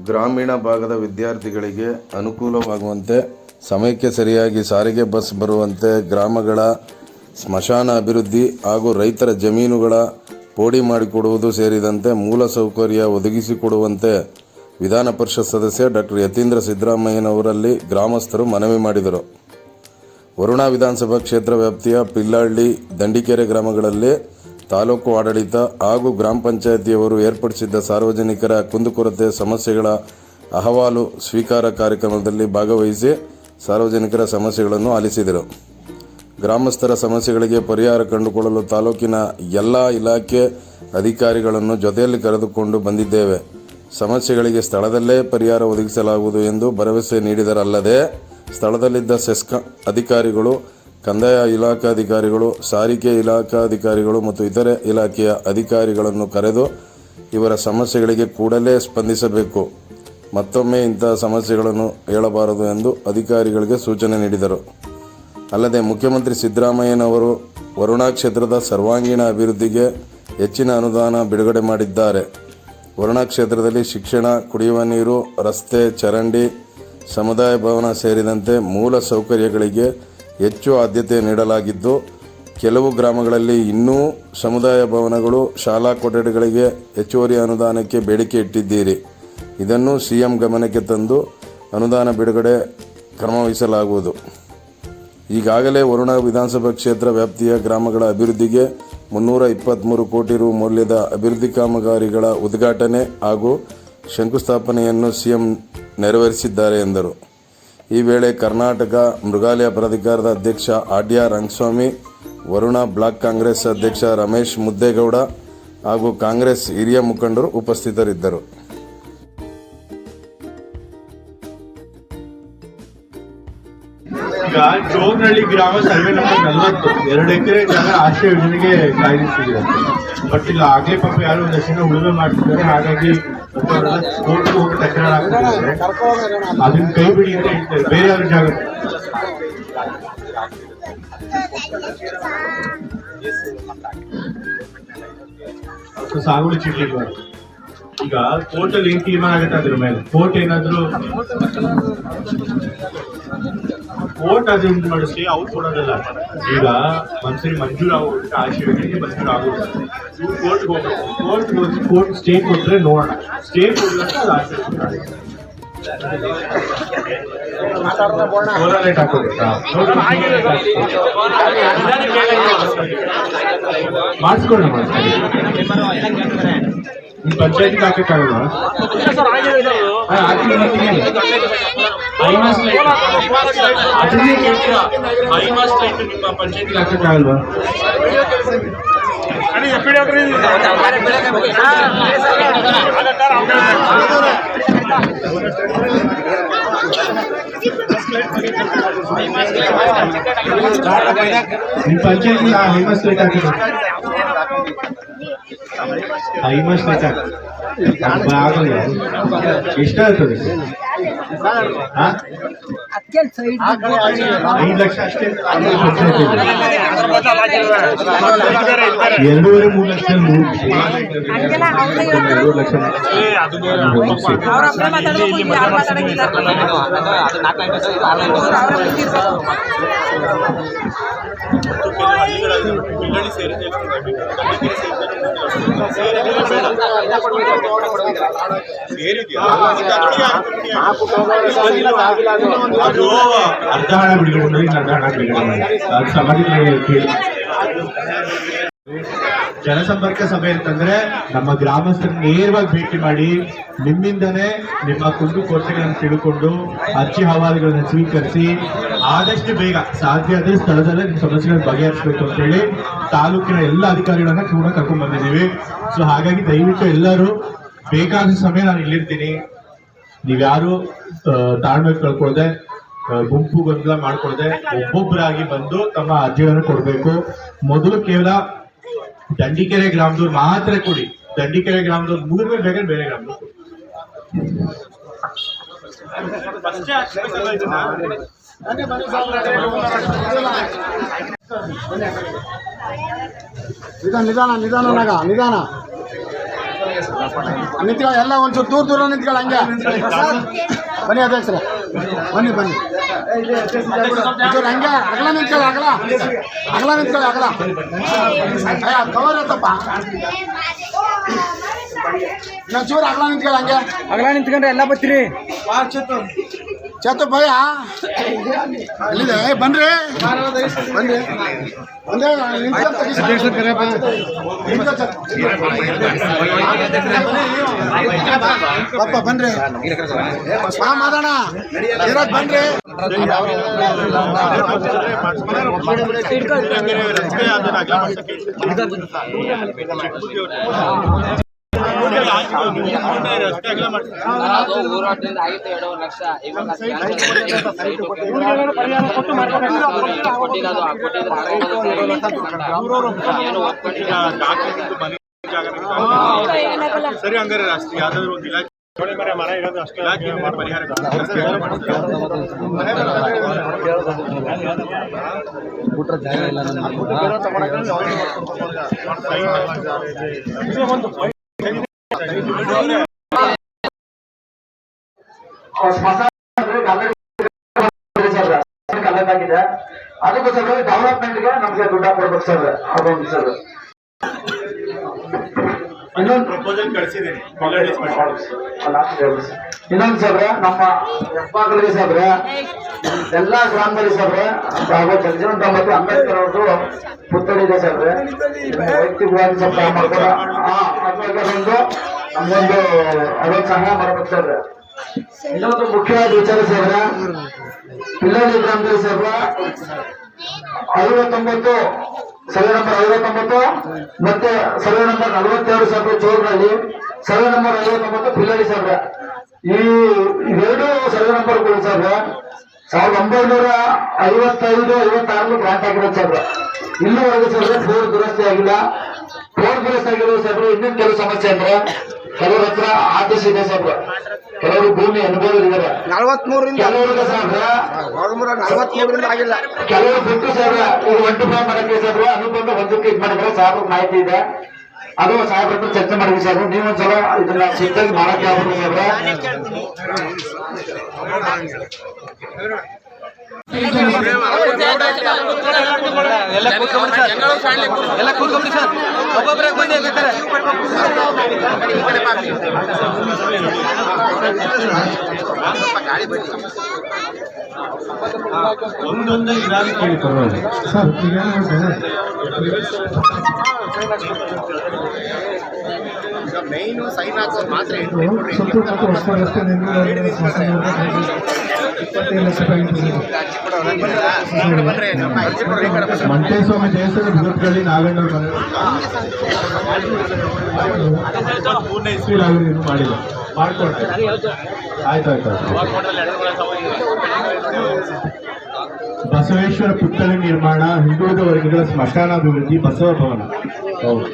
ಗ್ರಾಮೀಣ ಭಾಗದ ವಿದ್ಯಾರ್ಥಿಗಳಿಗೆ ಅನುಕೂಲವಾಗುವಂತೆ ಸಮಯಕ್ಕೆ ಸರಿಯಾಗಿ ಸಾರಿಗೆ ಬಸ್ ಬರುವಂತೆ ಗ್ರಾಮಗಳ ಸ್ಮಶಾನ ಅಭಿವೃದ್ಧಿ ಹಾಗೂ ರೈತರ ಜಮೀನುಗಳ ಪೋಡಿ ಮಾಡಿಕೊಡುವುದು ಸೇರಿದಂತೆ ಮೂಲಸೌಕರ್ಯ ಒದಗಿಸಿಕೊಡುವಂತೆ ವಿಧಾನ ಪರಿಷತ್ ಸದಸ್ಯ ಡಾಕ್ಟರ್ ಯತೀಂದ್ರ ಸಿದ್ದರಾಮಯ್ಯನವರಲ್ಲಿ ಗ್ರಾಮಸ್ಥರು ಮನವಿ ಮಾಡಿದರು. ವರುಣಾ ವಿಧಾನಸಭಾ ಕ್ಷೇತ್ರ ವ್ಯಾಪ್ತಿಯ ಪಿಲ್ಲಹಳ್ಳಿ, ದಂಡಿಕೆರೆ ಗ್ರಾಮಗಳಲ್ಲಿ ತಾಲೂಕು ಆಡಳಿತ ಹಾಗೂ ಗ್ರಾಮ ಪಂಚಾಯಿತಿಯವರು ಏರ್ಪಡಿಸಿದ್ದ ಸಾರ್ವಜನಿಕರ ಕುಂದುಕೊರತೆ ಸಮಸ್ಯೆಗಳ ಅಹವಾಲು ಸ್ವೀಕಾರ ಕಾರ್ಯಕ್ರಮದಲ್ಲಿ ಭಾಗವಹಿಸಿ ಸಾರ್ವಜನಿಕರ ಸಮಸ್ಯೆಗಳನ್ನು ಆಲಿಸಿದರು. ಗ್ರಾಮಸ್ಥರ ಸಮಸ್ಯೆಗಳಿಗೆ ಪರಿಹಾರ ಕಂಡುಕೊಳ್ಳಲು ತಾಲೂಕಿನ ಎಲ್ಲ ಇಲಾಖೆ ಅಧಿಕಾರಿಗಳನ್ನು ಜೊತೆಯಲ್ಲಿ ಕರೆದುಕೊಂಡು ಬಂದಿದ್ದೇವೆ. ಸಮಸ್ಯೆಗಳಿಗೆ ಸ್ಥಳದಲ್ಲೇ ಪರಿಹಾರ ಒದಗಿಸಲಾಗುವುದು ಎಂದು ಭರವಸೆ ನೀಡಿದರಲ್ಲದೆ ಸ್ಥಳದಲ್ಲಿದ್ದ ಸೆಸ್ಕಾಂ ಅಧಿಕಾರಿಗಳು, ಕಂದಾಯ ಇಲಾಖಾಧಿಕಾರಿಗಳು, ಸಾರಿಗೆ ಇಲಾಖಾಧಿಕಾರಿಗಳು ಮತ್ತು ಇತರೆ ಇಲಾಖೆಯ ಅಧಿಕಾರಿಗಳನ್ನು ಕರೆದು ಇವರ ಸಮಸ್ಯೆಗಳಿಗೆ ಕೂಡಲೇ ಸ್ಪಂದಿಸಬೇಕು, ಮತ್ತೊಮ್ಮೆ ಇಂತಹ ಸಮಸ್ಯೆಗಳನ್ನು ಹೇಳಬಾರದು ಎಂದು ಅಧಿಕಾರಿಗಳಿಗೆ ಸೂಚನೆ ನೀಡಿದರು. ಅಲ್ಲದೆ ಮುಖ್ಯಮಂತ್ರಿ ಸಿದ್ದರಾಮಯ್ಯನವರು ವರುಣಾ ಕ್ಷೇತ್ರದ ಸರ್ವಾಂಗೀಣ ಅಭಿವೃದ್ಧಿಗೆ ಹೆಚ್ಚಿನ ಅನುದಾನ ಬಿಡುಗಡೆ ಮಾಡಿದ್ದಾರೆ. ವರುಣಾ ಕ್ಷೇತ್ರದಲ್ಲಿ ಶಿಕ್ಷಣ, ಕುಡಿಯುವ ನೀರು, ರಸ್ತೆ, ಚರಂಡಿ, ಸಮುದಾಯ ಭವನ ಸೇರಿದಂತೆ ಮೂಲ ಸೌಕರ್ಯಗಳಿಗೆ ಹೆಚ್ಚು ಆದ್ಯತೆ ನೀಡಲಾಗಿದ್ದು, ಕೆಲವು ಗ್ರಾಮಗಳಲ್ಲಿ ಇನ್ನೂ ಸಮುದಾಯ ಭವನಗಳು, ಶಾಲಾ ಕೊಠಡಿಗಳಿಗೆ ಹೆಚ್ಚುವರಿ ಅನುದಾನಕ್ಕೆ ಬೇಡಿಕೆ ಇಟ್ಟಿದ್ದೀರಿ. ಇದನ್ನು ಸಿಎಂ ಗಮನಕ್ಕೆ ತಂದು ಅನುದಾನ ಬಿಡುಗಡೆ ಕ್ರಮವಹಿಸಲಾಗುವುದು. ಈಗಾಗಲೇ ವರುಣಾ ವಿಧಾನಸಭಾ ಕ್ಷೇತ್ರ ವ್ಯಾಪ್ತಿಯ ಗ್ರಾಮಗಳ ಅಭಿವೃದ್ಧಿಗೆ 323 ಕೋಟಿ ರು ಮೌಲ್ಯದ ಅಭಿವೃದ್ಧಿ ಕಾಮಗಾರಿಗಳ ಉದ್ಘಾಟನೆ ಹಾಗೂ ಶಂಕುಸ್ಥಾಪನೆಯನ್ನು ಸಿಎಂ ನೆರವೇರಿಸಿದ್ದಾರೆ ಎಂದರು. ಈ ವೇಳೆ ಕರ್ನಾಟಕ ಮೃಗಾಲಯ ಪ್ರಾಧಿಕಾರದ ಅಧ್ಯಕ್ಷ ಆಡ್ಯ ರಂಗಸ್ವಾಮಿ, ವರುಣಾ ಬ್ಲಾಕ್ ಕಾಂಗ್ರೆಸ್ ಅಧ್ಯಕ್ಷ ರಮೇಶ್ ಮುದ್ದೇಗೌಡ ಹಾಗೂ ಕಾಂಗ್ರೆಸ್ ಹಿರಿಯ ಮುಖಂಡರು ಉಪಸ್ಥಿತರಿದ್ದರು. ಈಗ ಚೋರ್ನಹಳ್ಳಿ ಗ್ರಾಮ ಸರ್ವೆ ನಂಬರ್ 40 2 ಎಕರೆ ಜಾಗ ಆಶ್ರಯ ಯೋಜನೆಗೆ ಕಾಯ್ದಿರಿಸಿದೆ. ಬಟ್ ಇಲ್ಲ ಆಗ್ಲೇ ಪಾಪ ಯಾರು ಒಂದಷ್ಟು ಜನ ಉಳುಮೆ ಮಾಡ್ತಿದ್ದಾರೆ. ಹಾಗಾಗಿ ಕೋರ್ಟ್ಗೆ ಹೋಗಿ ತಕರಾರು ಆಗ್ತಿದ್ದಾರೆ. ಅದನ್ನ ಕೈ ಬಿಡಿ ಅಂತ ಹೇಳ್ತಾರೆ. ಬೇರೆ ಯಾವ್ದು ಜಾಗ ಸಾಗುವಳಿ ಚೀಟಿ ಈಗ ಕೋರ್ಟ್ ಅಲ್ಲಿ ಏನ್ ತೀರ್ಮಾನ ಆಗುತ್ತೆ ಅದ್ರ ಮೇಲೆ ಕೋರ್ಟ್ ಏನಾದ್ರು ಕೋರ್ಟ್ ಅದನ್ನ ಮಾಡಿಸಿ ಅವ್ರು ಕೊಡೋದಲ್ಲ. ಈಗ ಒಂದ್ಸರಿ ಮಂಜೂರು ಆಗೋಗುತ್ತೆ, ಆಶೀರ್ವಾದಕ್ಕೆ ಮಂಜೂರು ಆಗುತ್ತೆ. ಇವ್ರು ಕೋರ್ಟ್ಗೆ ಹೋಗ್ಬೇಕು. ಕೋರ್ಟ್ ಸ್ಟೇ ಕೊಟ್ಟರೆ ನೋಡೋಣ. ಸ್ಟೇ ಕೊಡ್ಬೇಕು ಅದು ಆಶೀರ್ವಾದ ಮಾಡಿಸ್ಕೊಳ್ಳೋಣ. ನಿಮ್ಮ ಪಂಚಾಯತ್ಗೆ ಹಾಕಕ್ಕಾಗಲ್ಲ. ನಿಮ್ಮ ಪಂಚಾಯತ್ಗೆ ಹಾಕಕ್ಕಾಗಲ್ವಾ? ನಿಮ್ಮ ಪಂಚಾಯತ್ಗೆ ಹೈಮಾಸ್ ಲೈಟ್ ಹಾಕಿದ್ರು ಆಗಲ್ಲ. ಎಷ್ಟಾಗ್ತದೆ? 5 ಲಕ್ಷ ಅಷ್ಟೇ. 2.5-3 ಲಕ್ಷ 2 ಲಕ್ಷ ಅರ್ಧ ಹಣ ಬಿಡುಗಡೆ ಮಾಡಿ, ಅರ್ಧ ಹಣ ಬಿಡುಗಡೆ ಮಾಡಿ. ಅದು ಸಮಾಜಕ್ಕೆ ಜನಸಂಪರ್ಕ ಸಭೆ ಅಂತಂದ್ರೆ ನಮ್ಮ ಗ್ರಾಮಸ್ಥರ ನೇರವಾಗಿ ಭೇಟಿ ಮಾಡಿ ನಿಮ್ಮಿಂದನೇ ನಿಮ್ಮ ಕುಂದುಕೊರತೆಗಳನ್ನು ತಿಳ್ಕೊಂಡು ಅರ್ಜಿ ಅಹವಾಲುಗಳನ್ನು ಸ್ವೀಕರಿಸಿ ಆದಷ್ಟು ಬೇಗ ಸಾಧ್ಯ ಆದ್ರೆ ಸ್ಥಳದಲ್ಲೇ ನಿಮ್ಮ ಸಮಸ್ಯೆಗಳನ್ನು ಬಗೆಹರಿಸಬೇಕು ಅಂತ ಹೇಳಿ ತಾಲೂಕಿನ ಎಲ್ಲ ಅಧಿಕಾರಿಗಳನ್ನ ಕೂಡ ಕರ್ಕೊಂಡ್ ಬಂದಿದ್ದೀವಿ. ಸೊ ಹಾಗಾಗಿ ದಯವಿಟ್ಟು ಎಲ್ಲರೂ ಬೇಕಾದ ಸಮಯ ನಾನು ಇಲ್ಲಿರ್ತೀನಿ. ನೀವ್ಯಾರು ತಾಳ್ಮೆ ಕಳ್ಕೊಳ್ದೆ, ಗುಂಪು ಗೊಂದಲ ಮಾಡ್ಕೊಳ್ದೆ ಒಬ್ಬೊಬ್ಬರಾಗಿ ಬಂದು ತಮ್ಮ ಅರ್ಜಿಗಳನ್ನು ಕೊಡಬೇಕು. ಮೊದಲು ಕೇವಲ ದಂಡಿಕೆರೆ ಗ್ರಾಮದವ್ರು ಮಾತ್ರ ಕೊಡಿ. ದಂಡಿಕೆರೆ ಗ್ರಾಮದವ್ರು ಮುಗಿದ ಬೇರೆ ಬೇರೆ ಗ್ರಾಮದವ್ರು ನಿಧಾನ ನಿಧಾನ ನಿಧಾನ ನಿಧಾನ ನಿಂತ್ಕೊಳ್ಳಿ ಎಲ್ಲ ಒಂಚೂರು ದೂರ ನಿಂತ್ಕೊಳ್ಳಿ ಹಂಗೆ ಬನ್ನಿ ಅಧ್ಯಕ್ಷರ ಬನ್ನಿ ಒಂಚೂರು ಹಂಗೆ ಅಗಲ ನಿಂತ್ಕೊಳ್ಳಿ ಅಗಲ ನಿಂತ್ಕೊಳ್ಳಿ ಅಗಲ ಕವರ್ ಇರ್ತಪ್ಪ ಇನ್ನೊಂದು ಚೂರು ಅಗಲ ನಿಂತ್ಕೊಳ್ಳಿ ಹಂಗೆ ಅಗಲ ನಿಂತ್ಕೊಂಡ್ರೆ ಎಲ್ಲ ಬರ್ತೀರಿ ಚೇತು ಭಯ ಎಲ್ಲಿದೆ ಬನ್ರಿ ಒಂದೇ ಪಾಪ ಬನ್ರಿ ಮಾತಾಡ ಇರೋದ್ ಬನ್ರಿ ಊರಾಟದಿಂದ ಆಗಿತ್ತು 2.5 ಲಕ್ಷ ಇವಾಗ ಸರಿ ಹಂಗಾರೆ ಅಷ್ಟು ಯಾವ್ದಾದ್ರು ಒಂದು ಇಲಾಖೆ ಮರ ಇರೋದು ಅಷ್ಟು ಇಲಾಖೆಯಿಂದ ಪರಿಹಾರ ಅದಕ್ಕೋಸ್ಕರ ಡೆವಲಪ್ಮೆಂಟ್ಗೆ ನಮ್ಗೆ ದುಡ್ಡು ಕೊಡ್ಬೇಕು ಸರ್ ಅದೊಂದು ಸರ್ ಇನ್ನೊಂದು ಪ್ರಪೋಸಲ್ ಕಳಿಸಿದ್ದೀನಿ ಇನ್ನೊಂದು ಸಾಬ್ರೆ ನಮ್ಮ ಹೆಬ್ಬಾಗಲಿಗೆ ಸಾಬ್ರೆ ಎಲ್ಲಾ ಗ್ರಾಮದಲ್ಲಿ ಸಾಬ್ರೆ ಹಾಗೂ ಜಗಜೀವನ್ ರಾಮ್ ಮತ್ತು ಅಂಬೇಡ್ಕರ್ ಅವ್ರದ್ದು ಪುತ್ಥಳಿ ಇದೆ ಸಾಬ್ರೆ ವೈಯಕ್ತಿಕವಾಗಿ ಸ್ವಲ್ಪ ಮಾಡ್ಕೊಡ ಒಂದು ನಮ್ಗೊಂದು ಅದೊಂದು ಸಹಾಯ ಮಾಡ್ಬೇಕು ಸಾಬ್ರೆ ಇನ್ನೊಂದು ಮುಖ್ಯವಾದ ವಿಚಾರ ಸಾಬ್ರೆ ಪಿಲ್ಲಳ್ಳಿ ಗ್ರಾಮದಲ್ಲಿ ಸಾಬ್ರೆ 59 ಸರ್ವೆ ನಂಬರ್ 59 ಮತ್ತೆ ಸರ್ವೆ ನಂಬರ್ 42 ಸಾಬ್ರೆ ಚೋರ್ನಲ್ಲಿ ಸರ್ವೆ ನಂಬರ್ 59 ಪಿಲ್ಲಳ್ಳಿ ಸಾಬ್ರೆ ಇವೆರಡು ಸರ್ವೆ ನಂಬರ್ಗಳು ಸಾಬ್ರೆ 1955-56 ಗ್ರಾಂಟ್ ಆಗಿರೋದು ಸಾಬ್ರೆ ಇಲ್ಲಿವರೆಗೂ ಸಾಬ್ರೆ ಬೋರ್ ದುರಸ್ತಿ ಆಗಿಲ್ಲ ಆಗಿರೋದು ಸಾಬ್ರೆ ಇನ್ನೊಂದು ಕೆಲವು ಸಮಸ್ಯೆ ಅಂದ್ರೆ ಕೆಲವ್ರ ಹತ್ರ ಆದೇಶ ಇದೆ ಸಾಬ್ರೆ ಕೆಲವರು ಭೂಮಿ ಅನುಭವ ಇದ್ದಾರೆ 43 ಕೆಲವ್ರಿಗೆ ಸಾಬ್ರೆ 43 ಆಗಿಲ್ಲ ಕೆಲವರು ಬಿಟ್ಟು ಸಾಬ್ರೆ ಈಗ 1 ರೂಪಾಯಿ ಮಾಡಕ್ಕೆ ಸಾಬ್ರೆ ಅನುಬಂಧ ಒಂದಕ್ಕೆ ಇದು ಮಾಡಿದ್ರೆ ಸಾಬ್ರ ಮಾಹಿತಿ ಇದೆ ಅದು ಸಾಹೇಬ್ರ ಹತ್ರ ಚರ್ಚೆ ಮಾಡಿದ್ವಿ ಸರ್ ನೀವೊಂದ್ಸಲ ಇದನ್ನ ಸಿದ್ಧಾಗಿ ಮಾಡಕ್ಕೆ ಆಗ್ಬೋದು ಸಾಬ್ರೆ ಎಲ್ಲ ಕೂತ್ಕೊಂಡ್ರಿ ಸರ್ ಒಬ್ಬೊಬ್ಬರೇ ಬಂದು ಬೇಕಾರೆ ಒಂದೊಂದು ಇದಾಗಿ ಕೇಳಿಕೊಳ್ಳೋದು ಸರ್ ಈಗ ಮೇನ್ ಸೈನ್ ಹಾಕೋದು ಮಾತ್ರ ಮಂಟೇಸ್ವಾಮಿ ದೇವಸ್ಥಾನ ಬೃಹತ್ಗಳ್ಳಿ ನಾಗಣ್ಣವ್ರ ಪೂರ್ಣ ಇಸ್ವಿಲ್ ಅವರು ಇದು ಮಾಡಿಲ್ಲ ಮಾಡ್ಕೊಡ್ತಾರೆ ಆಯ್ತು ಬಸವೇಶ್ವರ ಪುತ್ಥಳಿ ನಿರ್ಮಾಣ ಹಿಂದುಳಿದ ವರ್ಗಗಳ ಸ್ಮಶಾನಾಭಿವೃದ್ಧಿ ಬಸವ ಭವನ ಹೌದು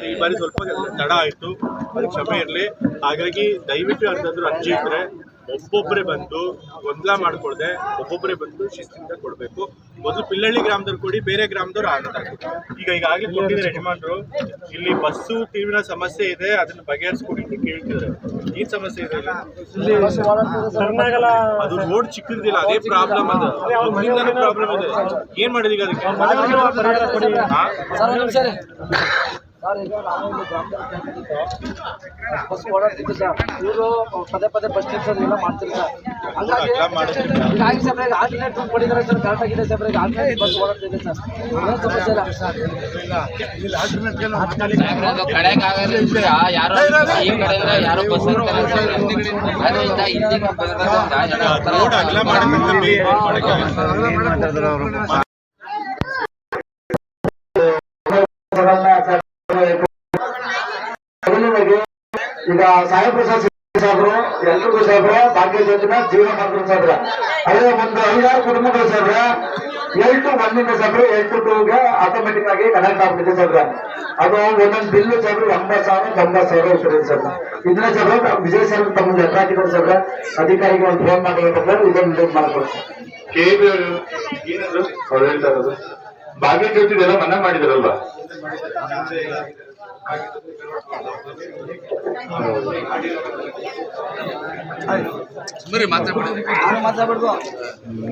ಈ ಬಾರಿ ಸ್ವಲ್ಪ ತಡ ಆಯ್ತು ಅದಕ್ಕೆ ಕ್ಷಮೆ ಇರಲಿ ಹಾಗಾಗಿ ದಯವಿಟ್ಟು ಯಾರ್ದಾದ್ರೂ ಅರ್ಜಿ ಇದ್ರೆ ಒಬ್ಬೊಬ್ಬರೇ ಬಂದು ಗೊಂದಲ ಮಾಡ್ಕೊಳ್ದೆ ಒಬ್ಬೊಬ್ಬರೇ ಬಂದು ಶಿಸ್ತಿಂದ ಕೊಡಬೇಕು. ಮೊದಲು ಪಿಲ್ಲಳ್ಳಿ ಗ್ರಾಮದವ್ರು ಕೊಡಿ, ಬೇರೆ ಗ್ರಾಮದವ್ರು ಆಗ್ತಾರೆ. ಈಗಾಗಲೇ ಕೊಟ್ಟಿದ್ದಾರೆ ಯಜಮಾನರು. ಇಲ್ಲಿ ಬಸ್ಸು ತೀವ್ರ ಸಮಸ್ಯೆ ಇದೆ, ಅದನ್ನ ಬಗೆಹರಿಸ್ಕೊಡಿ ಅಂತ ಕೇಳ್ತಿದ್ದಾರೆ. ಏನ್ ಸಮಸ್ಯೆ ಇದೆ? ಅದು ರೋಡ್ ಚಿಕ್ಕದಿಲ್ಲ, ಅದೇ ಪ್ರಾಬ್ಲಮ್. ಅದು ಪ್ರಾಬ್ಲಮ್ ಇದೆ. ಏನ್ ಮಾಡಿದೀಗ ಅದಕ್ಕೆ? ಸರ್ ಈಗ ನಾನು ಇಲ್ಲಿ ಬಸ್ ಓಡಾಡ್ತಿದ್ದೆ ಸರ್, ಇವರು ಪದೇ ಬಸ್ ಸ್ಟೇಷನ್ ಎಲ್ಲ ಮಾಡ್ತೀರಿ ಸರ್. ಹಂಗಾಗಿ ಸರ್ ಈಗ ಆಲ್ಟರ್ನೇಟ್ ರೂಟ್ ಕೊಟ್ಟಿದ್ದಾರೆ ಸರ್, ಕರೆಕ್ಟಾಗಿದೆ ಸರ್. ಈಗ ಆಲ್ಟರ್ನೇಟ್ ಬಸ್ ಓಡಾಡ್ತಿದೆ ಸರ್, ಏನು ಸಮಸ್ಯೆ ಇಲ್ಲ ಸರ್. ಯಾರೋ ಈ ಕಡೆಯಿಂದ ಯಾರೋ ಬಸ್ ಅದರಿಂದ ಇಲ್ಲಿಗೆ ಈಗ ಸಾಹೇಬ್ರು ಸಾಹೇಬ್ರು ಎಲ್ರಿಗೂ ಸಾಹೇಬ್ರ ಭಾಗ್ಯ ಜೊತೆ ಜೀವನ ಮಾಡಿದ್ರು ಸಾಹೇಬ್ರ. ಅದೇ ಒಂದು 5-6 ಕುಟುಂಬಗಳು ಸಾಹೇಬ್ರ 8 to 1 ಸಾಹೇಬ್ರ 8 to 2ಗೆ ಆಟೋಮೆಟಿಕ್ ಆಗಿ ಕನೆಕ್ಟ್ ಆಗ್ಬಿಟ್ಟಿದೆ ಸಾಹೇಬ್ರ. ಅದು ಒಂದೊಂದು ಬಿಲ್ಲು ಸಾಹೇಬ್ರ 80,000-90,000 ಇರ್ತದೆ ಸಾಹೇಬ್ರ. ಇದನ್ನ ಸಾಹೇಬ್ರ ವಿಜಯ್ ಸಾಹೇಬ್ ತಮ್ಮ ಲೆಕ್ಕ ಹಾಕಿದ್ರು ಸಾಹೇಬ್ರ. ಅಧಿಕಾರಿಗೆ ಒಂದು ಫೋನ್ ಮಾಡಿ ಇದನ್ನು ಮಾಡ್ಕೊಡ್ತಾರೆ. KAB ಅವರು ಏನಂದ್ರು ಅವ್ರು ಹೇಳ್ತಾ ಇರೋದು ಭಾಗ್ಯ ಜ್ಯೋತಿ ಇದೆಲ್ಲ ಮನ್ನಾ ಮಾಡಿದಾರಲ್ವಾ?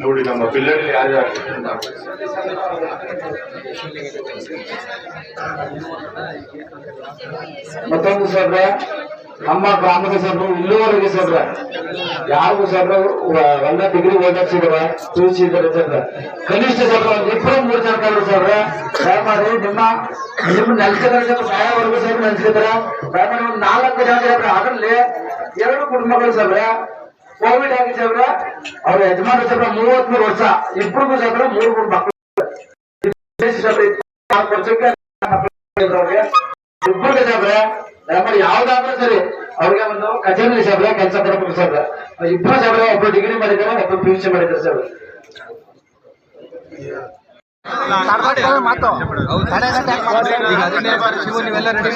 ನೋಡಿ ನಮ್ಮ ಪಿಲ್ಲರ್ ಯಾರು ಮತ್ತೊಂದು ಸಾಬ್ರ ನಮ್ಮ ಗ್ರಾಮದ ಸಾಬ್ರು ಇಲ್ಲಿವರೆಗೆ ಸಾಬ್ರ ಯಾವ ಸಾಬ್ರ ಒಂದ ಡಿಗ್ರಿ ಓದಿಸಿದ್ರ ತಿಳಿಸಿದ್ದಾರೆ ಸಾಬ್ರ ಕನಿಷ್ಠ ಸಾಬ್ರ ಒಂದು 2-3 ಜನ ಕಲ್ರು ಸಾಬ್ರ ದಯಮಾಡಿ ನಿಮ್ಮ ನೆಲೆಸಿದ್ರೆ ಸಹಾಯವರೆಗೂ ಸಾಬ್ರ ನೆಲೆಸಿದ್ರ ದಯಮಾಡಿ ಒಂದು 4 ಜನ ಸಾಬ್ರ ಅದರಲ್ಲಿ 2 ಕುಟುಂಬಗಳು ಸಾಬ್ರ ಕೋವಿಡ್ ಆಗಿ ಸಾಬ್ರ ಅವ್ರ ಯಜಮಾನ ಸಾಬ್ರ 33 ವರ್ಷ ಇಬ್ಬರಿಗೂ ಸಾಬ್ರ 3 ಮಕ್ಕಳು ಇಬ್ಬರಿಗೆ ಸಾಬ್ರ ದಯಮಾಡಿ ಯಾವ್ದಾದ್ರೂ ಸರಿ ಅವ್ರಿಗೆ ಒಂದು ಕಚೇರಿ ಸಾಬ್ರ ಕೆಲಸ ಕೊಡಬೇಕು ಸಾಬ್ರ ಇಬ್ಬರು ಸಾಬ್ರ ಒಬ್ರು ಡಿಗ್ರಿ ಮಾಡಿದ್ದಾರೆ ಒಬ್ರು PUC ಮಾಡಿದ್ದಾರೆ ಸಾಬ್ರ ನೀವೆಲ್ಲ ರೆಡಿ